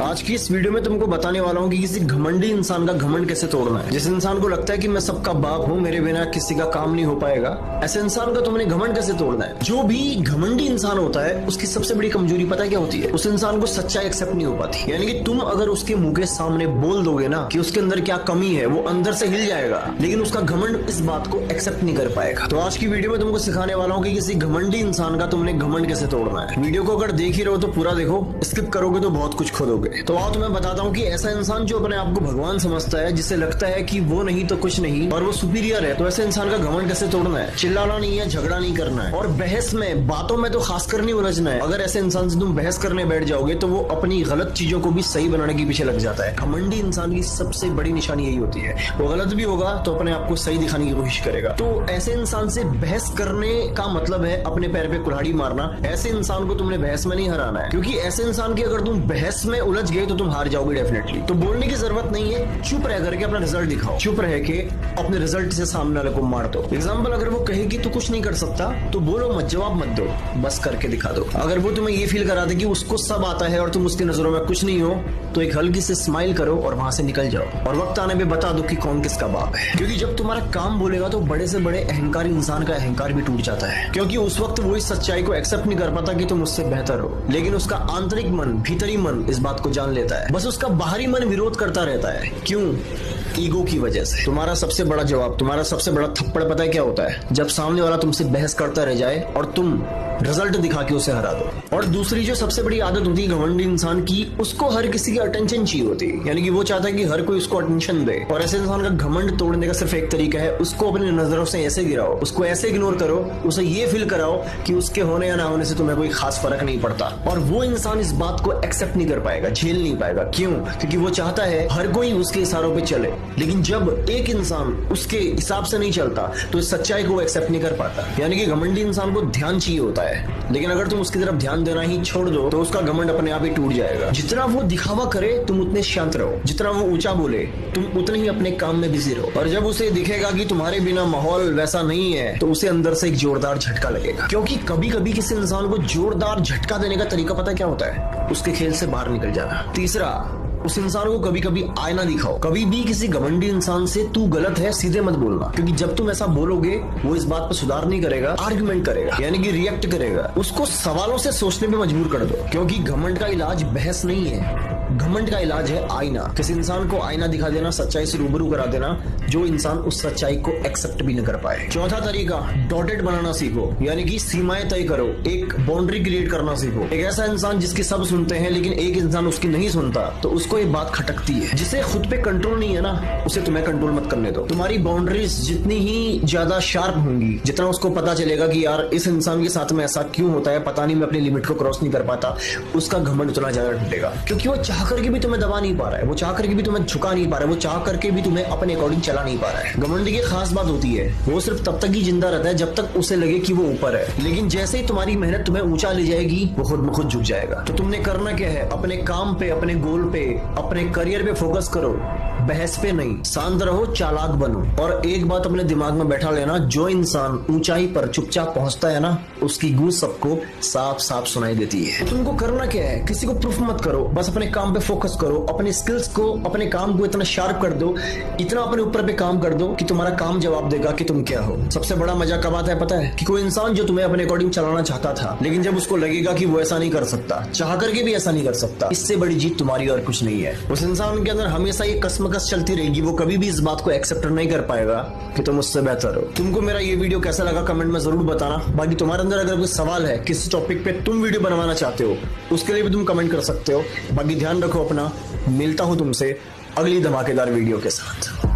आज की इस वीडियो में तुमको बताने वाला हूँ कि किसी घमंडी इंसान का घमंड कैसे तोड़ना है। जिस इंसान को लगता है कि मैं सबका बाप हूँ, मेरे बिना किसी का काम नहीं हो पाएगा, ऐसे इंसान का तुमने घमंड कैसे तोड़ना है। जो भी घमंडी इंसान होता है उसकी सबसे बड़ी कमजोरी पता है क्या होती है? उस इंसान को सच्चाई एक्सेप्ट नहीं हो पाती। यानी कि तुम अगर उसके मुंह के सामने बोल दोगे ना कि उसके अंदर क्या कमी है, वो अंदर से हिल जाएगा, लेकिन उसका घमंड इस बात को एक्सेप्ट नहीं कर पाएगा। तो आज की वीडियो में तुमको सिखाने वाला हूँ कि किसी घमंडी इंसान का तुमने घमंड कैसे तोड़ना है। वीडियो को अगर देख ही रहो तो पूरा देखो, स्किप करोगे तो बहुत कुछ खोदोगे। तो आओ तुम्हें बताता हूँ कि ऐसा इंसान जो अपने आप को भगवान समझता है, जिसे लगता है कि वो नहीं तो कुछ नहीं और वो सुपीरियर है, तो ऐसे इंसान का घमंड कैसे तोड़ना है। चिल्लाना नहीं है, झगड़ा नहीं करना है, और बहस में, बातों में तो खासकर नहीं उलझना है। अगर ऐसे इंसान से तुम बहस करने बैठ जाओगे तो वो अपनी गलत चीजों को भी सही बनाने के पीछे लग जाता है। घमंडी इंसान की सबसे बड़ी निशानी यही होती है, वो गलत भी होगा तो अपने आप को सही दिखाने की कोशिश करेगा। तो ऐसे इंसान से बहस करने का मतलब है अपने पैर पे कुल्हाड़ी मारना। ऐसे इंसान को तुमने बहस में नहीं हराना है, क्योंकि ऐसे इंसान की अगर तुम बहस में उलझ गए तो तुम हार जाओगे डेफिनेटली। तो बोलने की जरूरत नहीं है, चुप रह करके अपना रिजल्ट दिखाओ, चुप रह के अपने रिजल्ट से सामने वाले को मार दो। एग्जाम्पल, अगर वो कहे कि तू कुछ नहीं कर सकता तो बोलो मत, जवाब मत दो, बस करके दिखा दो। अगर वो तुम्हें ये फील करा दे कि उसको सब आता है और तुम उसकी नजरों में कुछ नहीं हो, तो एक हल्की से स्माइल करो और वहां से निकल जाओ, और वक्त आने पे बता दो कि कौन किसका बाप है। क्योंकि जब तुम्हारा काम बोलेगा तो बड़े से बड़े अहंकारी इंसान का अहंकार भी टूट जाता है, क्योंकि उस वक्त वो इस सच्चाई को एक्सेप्ट नहीं कर पाता कि तुम उससे बेहतर हो, लेकिन उसका आंतरिक मन, भीतरी मन इस बात को जान लेता है। बस उसका बाहरी मन विरोध करता रहता है। क्यों? ईगो की वजह से। तुम्हारा सबसे बड़ा जवाब, तुम्हारा सबसे बड़ा थप्पड़ पता है क्या होता है? जब सामने वाला तुमसे बहस करता रह जाए और तुम रिजल्ट दिखा के उसे हरा दो। और दूसरी जो सबसे बड़ी आदत होती है घमंडी इंसान की, उसको हर किसी की अटेंशन चाहिए होती है। यानी कि वो चाहता है कि हर कोई उसको अटेंशन दे। और ऐसे इंसान का घमंड तोड़ने का सिर्फ एक तरीका है, उसको अपनी नजरों से ऐसे गिराओ, उसको ऐसे इग्नोर करो, उसे ये फील कराओ कि उसके होने या ना होने से तुम्हें कोई खास फर्क नहीं पड़ता। और वो इंसान इस बात को एक्सेप्ट नहीं कर पाएगा, झेल नहीं पाएगा। क्यों? क्योंकि वो चाहता है हर कोई उसके इशारों पे चले, लेकिन जब एक इंसान उसके हिसाब से नहीं चलता तो इस सच्चाई को एक्सेप्ट नहीं कर पाता। यानी कि घमंडी इंसान को ध्यान चाहिए होता है, लेकिन अगर तुम उसकी तरफ ध्यान देना ही छोड़ दो तो उसका घमंड अपने आप ही टूट जाएगा। जितना वो दिखावा करे तुम उतने शांत रहो, जितना वो ऊंचा बोले तुम उतने ही अपने काम में बिजी रहो। और जब उसे दिखेगा कि तुम्हारे बिना माहौल वैसा नहीं है तो उसे अंदर से एक जोरदार झटका लगेगा। क्योंकि कभी कभी किसी इंसान को जोरदार झटका देने का तरीका पता क्या होता है? उसके खेल से बाहर निकल जाना। तीसरा, उस इंसान को कभी कभी आईना दिखाओ। कभी भी किसी घमंडी इंसान से तू गलत है सीधे मत बोलना, क्योंकि जब तुम ऐसा बोलोगे वो इस बात पर सुधार नहीं करेगा, आर्गुमेंट करेगा, यानी कि रिएक्ट करेगा। उसको सवालों से सोचने पे मजबूर कर दो, क्योंकि घमंड का इलाज बहस नहीं है, घमंड का इलाज है आईना। किसी इंसान को आईना दिखा देना, सच्चाई से रूबरू करा देना, जो इंसान उस सच्चाई को एक्सेप्ट भी न कर पाए। चौथा तरीका, डॉटेड बनाना सीखो, यानी कि सीमाएं तय करो, एक बाउंड्री क्रिएट करना सीखो। एक ऐसा इंसान जिसकी सब सुनते हैं लेकिन एक इंसान उसकी नहीं सुनता, तो उसको एक बात खटकती है। जिसे खुद पे कंट्रोल नहीं है ना, उसे तुम्हें कंट्रोल मत करने दो। तुम्हारी बाउंड्रीज जितनी ही ज्यादा शार्प होंगी, जितना उसको पता चलेगा कि यार इस इंसान के साथ में ऐसा क्यों होता है, पता नहीं मैं अपनी लिमिट को क्रॉस नहीं कर पाता, उसका घमंड उतना ज्यादा टूटेगा। क्योंकि वो चाह करके भी तुम्हें दबा नहीं पा रहा है, वो चाह करके भी तुम्हें झुका नहीं पा रहा है, वो चाह करके भी तुम्हें अपने अकॉर्डिंग चला नहीं पा रहा है। घमंड की खास बात होती है, वो सिर्फ तब तक ही जिंदा रहता है जब तक उसे लगे कि वो ऊपर है, लेकिन जैसे ही तुम्हारी मेहनत तुम्हें ऊंचा ले जाएगी वो खुद में खुद झुक जाएगा। तो तुमने करना क्या है? अपने काम पे, अपने गोल पे, अपने करियर पे फोकस करो, बहस पे नहीं। शांत रहो, चालाक बनो। और एक बात अपने दिमाग में बैठा लेना, जो इंसान ऊंचाई पर चुपचाप पहुंचता है ना, उसकी गूंज सबको साफ साफ सुनाई देती है। तो तुमको करना क्या है? किसी को प्रूफ मत करो, बस अपने काम पे फोकस करो, अपने स्किल्स को, अपने काम को इतना शार्प कर दो, इतना अपने ऊपर पे काम कर दो कि तुम्हारा काम जवाब देगा कि तुम क्या हो। सबसे बड़ा मजा कब आता है पता है? कि कोई इंसान जो तुम्हें अपने अकॉर्डिंग चलाना चाहता था, लेकिन जब उसको लगेगा कि वो ऐसा नहीं कर सकता, चाह करके भी ऐसा नहीं कर सकता, इससे बड़ी जीत तुम्हारी और कुछ नहीं है। उस इंसान के अंदर हमेशा ये कसमकस चलती रहेगी, वो कभी भी इस बात को एक्सेप्ट नहीं कर पाएगा कि तुम उससे बेहतर हो। तुमको मेरा ये वीडियो कैसा लगा कमेंट में जरूर बताना। बाकी तुम्हारे अंदर अगर कोई सवाल है, किस टॉपिक पे तुम वीडियो बनवाना चाहते हो, उसके लिए भी तुम कमेंट कर सकते हो। बाकी ध्यान रखो अपना, मिलता हूं तुमसे अगली धमाकेदार वीडियो के साथ।